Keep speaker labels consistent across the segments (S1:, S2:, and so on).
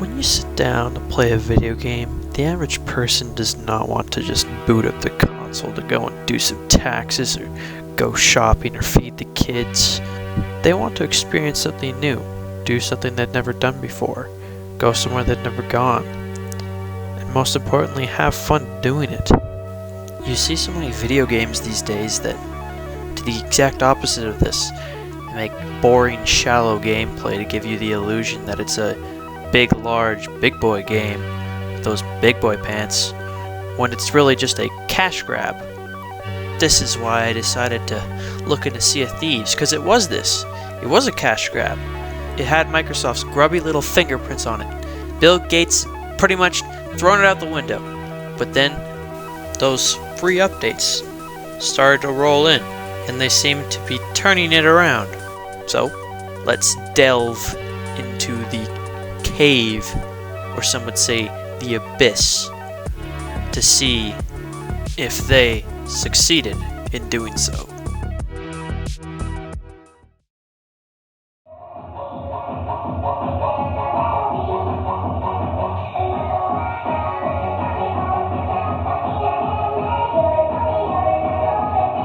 S1: When you sit down to play a video game, the average person does not want to just boot up the console to go and do some taxes or go shopping or feed the kids. They want to experience something new, do something they've never done before, go somewhere they've never gone, and most importantly, have fun doing it. You see so many video games these days that do the exact opposite of this. They make boring, shallow gameplay to give you the illusion that it's a big, large, big boy game with those big boy pants, when it's really just a cash grab. This is why I decided to look into Sea of Thieves, because it was this. It was a cash grab. It had Microsoft's grubby little fingerprints on it. Bill Gates pretty much thrown it out the window. But then those free updates started to roll in, and they seem to be turning it around. So let's delve into the cave, or some would say the abyss, to see if they succeeded in doing so.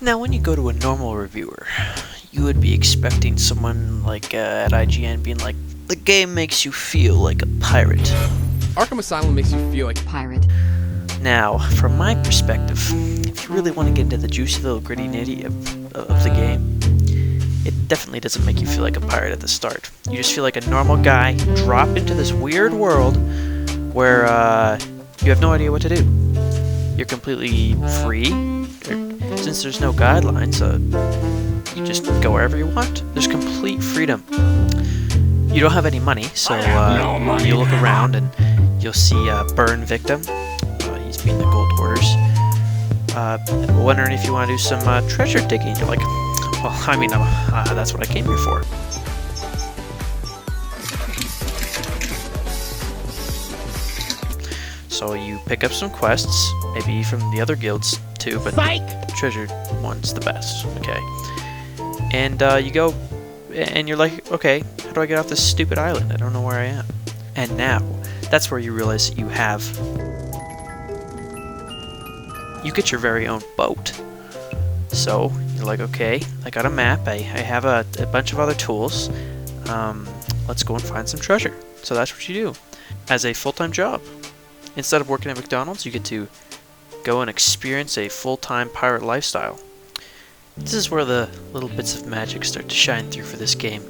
S1: Now, when you go to a normal reviewer, you would be expecting someone like at IGN being like, the game makes you feel like a pirate.
S2: Arkham Asylum makes you feel like a pirate.
S1: Now, from my perspective, if you really want to get into the juicy little gritty nitty of the game, it definitely doesn't make you feel like a pirate at the start. You just feel like a normal guy dropped into this weird world where you have no idea what to do. You're completely free. Since there's no guidelines, you just go wherever you want. There's complete freedom. You don't have any money, so you look around and you'll see a burn victim. He's being the gold hoarders. Wondering if you want to do some treasure digging. You're like, well, I mean, that's what I came here for. So you pick up some quests, maybe from the other guilds too, but the treasure one's the best, okay? And you go, and you're like, okay, how do I get off this stupid island? I don't know where I am. And now, that's where you realize that you get your very own boat. So, you're like, okay, I got a map, I have a bunch of other tools, let's go and find some treasure. So that's what you do, as a full-time job. Instead of working at McDonald's, you get to go and experience a full-time pirate lifestyle. This is where the little bits of magic start to shine through for this game.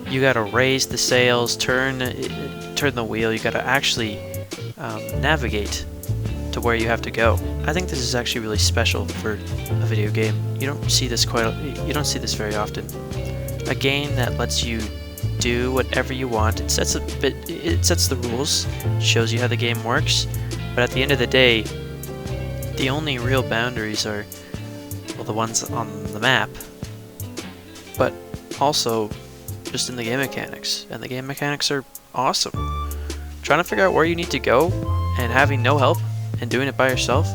S1: You gotta raise the sails, turn the wheel, you gotta actually navigate to where you have to go. I think this is actually really special for a video game. You don't see this very often. A game that lets you do whatever you want. It sets the rules, shows you how the game works, but at the end of the day, the only real boundaries are, well, the ones on the map, but also just in the game mechanics, and the game mechanics are awesome. Trying to figure out where you need to go and having no help and doing it by yourself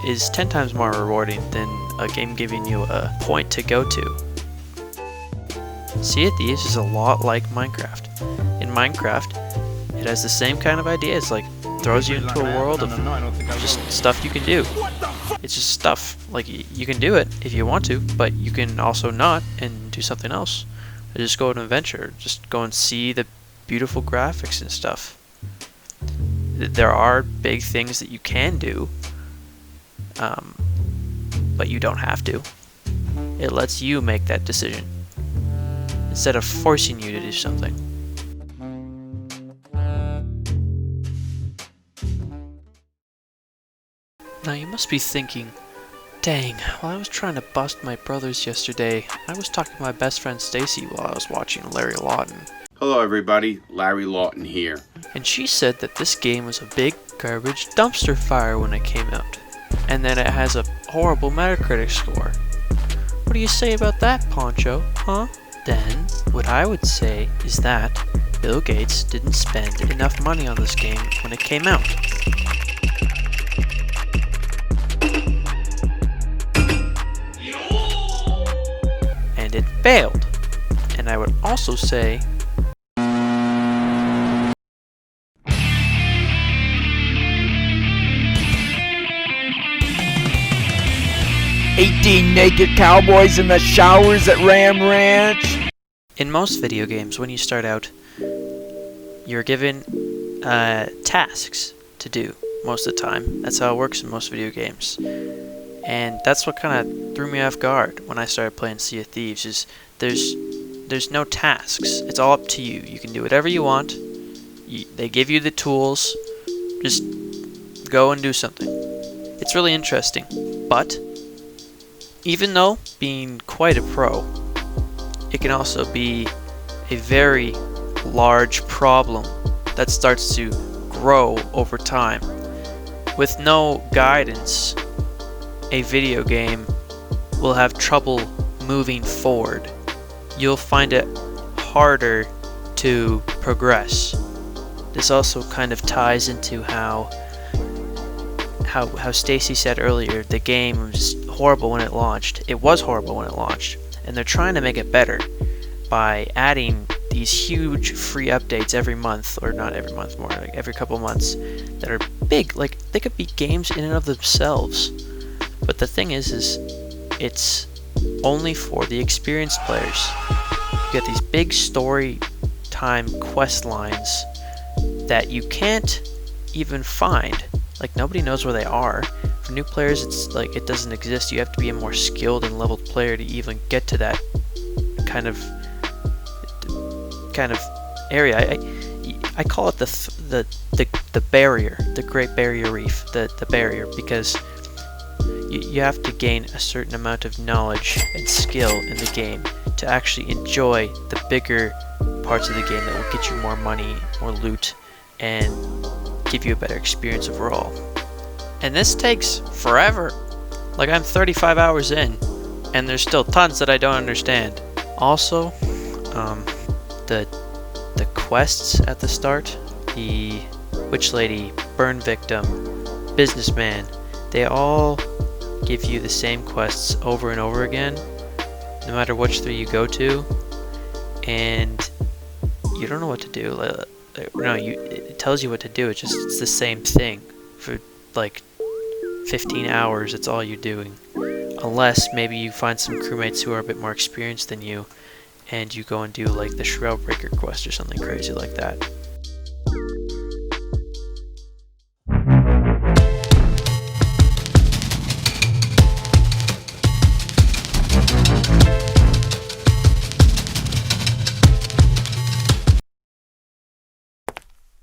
S1: is 10 times more rewarding than a game giving you a point to go to. Sea of Thieves is a lot like Minecraft. In Minecraft, it has the same kind of idea. It's like throws you into a world of just stuff you can do. It's just stuff. Like, you can do it if you want to, but you can also not and do something else. Or just go on an adventure. Just go and see the beautiful graphics and stuff. There are big things that you can do, but you don't have to. It lets you make that decision instead of forcing you to do something. Now you must be thinking, dang, while I was trying to bust my brothers yesterday, I was talking to my best friend Stacy while I was watching Larry Lawton.
S3: Hello everybody, Larry Lawton here.
S1: And she said that this game was a big garbage dumpster fire when it came out, and that it has a horrible Metacritic score. What do you say about that, Poncho, huh? Then, what I would say is that Bill Gates didn't spend enough money on this game when it came out. And it failed. And I would also say
S4: 18 naked cowboys in the showers at Ram Ranch.
S1: In most video games, when you start out, you're given tasks to do most of the time. That's how it works in most video games. And that's what kind of threw me off guard when I started playing Sea of Thieves, is there's no tasks. It's all up to you. You can do whatever you want. They give you the tools. Just go and do something. It's really interesting. But even though being quite a pro, it can also be a very large problem that starts to grow over time. With no guidance, a video game will have trouble moving forward. You'll find it harder to progress. This also kind of ties into how Stacy said earlier, the game was horrible when it launched. It was horrible when it launched, and they're trying to make it better by adding these huge free updates every month, or not every month, more like every couple months, that are big. Like, they could be games in and of themselves. But the thing is it's only for the experienced players. You get these big story time quest lines that you can't even find. Like, nobody knows where they are. For new players, it's like it doesn't exist. You have to be a more skilled and leveled player to even get to that kind of area. I call it the barrier, the Great Barrier Reef, the barrier, because you have to gain a certain amount of knowledge and skill in the game to actually enjoy the bigger parts of the game that will get you more money, more loot, and give you a better experience overall. And this takes forever. Like, I'm 35 hours in, and there's still tons that I don't understand. Also, the quests at the start, the Witch Lady, Burn Victim, Businessman, they all give you the same quests over and over again, no matter which three you go to, and you don't know what to do. No, it tells you what to do. It's the same thing for like 15 hours. It's all you're doing, unless maybe you find some crewmates who are a bit more experienced than you, and you go and do like the Shroud Breaker quest or something crazy like that.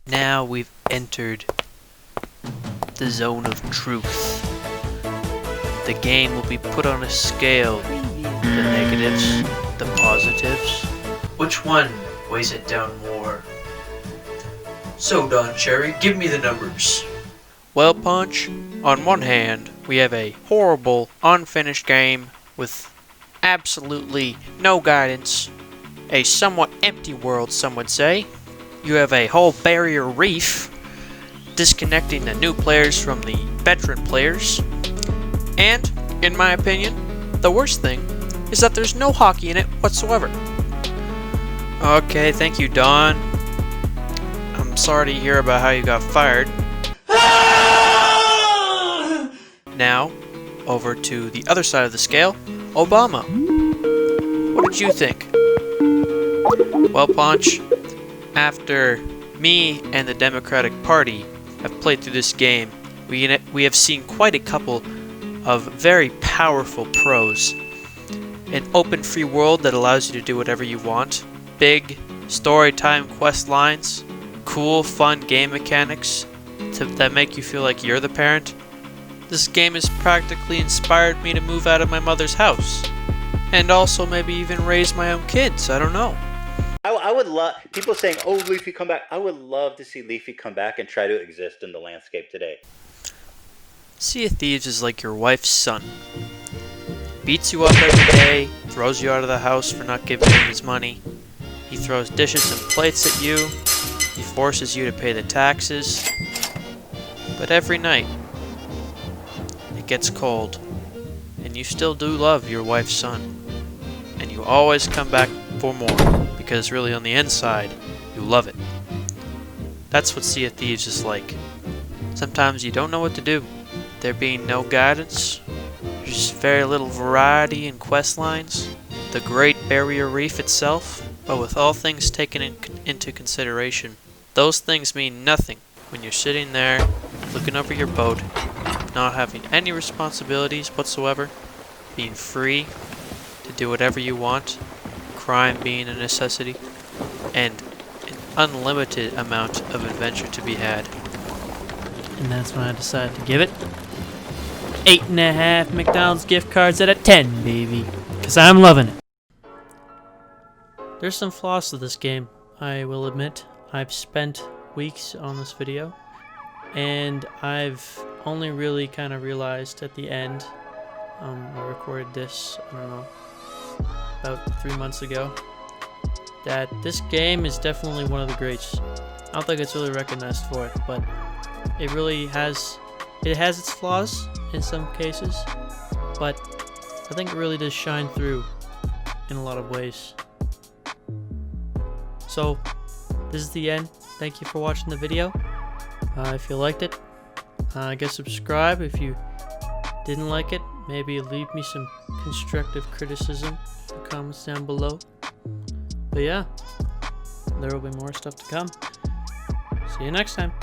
S1: Now we've entered the zone of truth. The game will be put on a scale. The negatives, the positives. Which one weighs it down more? So, Don Cherry, give me the numbers. Well, Punch, on one hand, we have a horrible, unfinished game with absolutely no guidance. A somewhat empty world, some would say. You have a whole barrier reef, disconnecting the new players from the veteran players. And, in my opinion, the worst thing is that there's no hockey in it whatsoever. Okay, thank you, Don. I'm sorry to hear about how you got fired. Now, over to the other side of the scale, Obama. What did you think? Well, Punch, after me and the Democratic Party have played through this game, we have seen quite a couple of very powerful pros. An open free world that allows you to do whatever you want, big story time quest lines, cool fun game mechanics that make you feel like you're the parent. This game has practically inspired me to move out of my mother's house, and also maybe even raise my own kids. I don't know.
S5: I would love people saying, "Oh, Leafy, come back." I would love to see Leafy come back and try to exist in the landscape today.
S1: Sea of Thieves is like your wife's son. Beats you up every day, throws you out of the house for not giving him his money. He throws dishes and plates at you. He forces you to pay the taxes. But every night, it gets cold, and you still do love your wife's son. And you always come back for more, because really on the inside, you love it. That's what Sea of Thieves is like. Sometimes you don't know what to do. There being no guidance, There's very little variety in quest lines. The Great Barrier Reef itself, but with all things taken into consideration, those things mean nothing when you're sitting there looking over your boat, not having any responsibilities whatsoever, being free to do whatever you want, crime being a necessity, and an unlimited amount of adventure to be had. And that's when I decided to give it 8.5 McDonald's gift cards out of 10, baby. Because I'm loving it. There's some flaws to this game, I will admit. I've spent weeks on this video, and I've only really kind of realized at the end, I recorded this, I don't know, about 3 months ago, that this game is definitely one of the greats. I don't think it's really recognized for it, but it really has its flaws in some cases, but I think it really does shine through in a lot of ways. So, this is the end. Thank you for watching the video. If you liked it, I guess subscribe. If you didn't like it, maybe leave me some constructive criticism in the comments down below. But yeah, there will be more stuff to come. See you next time.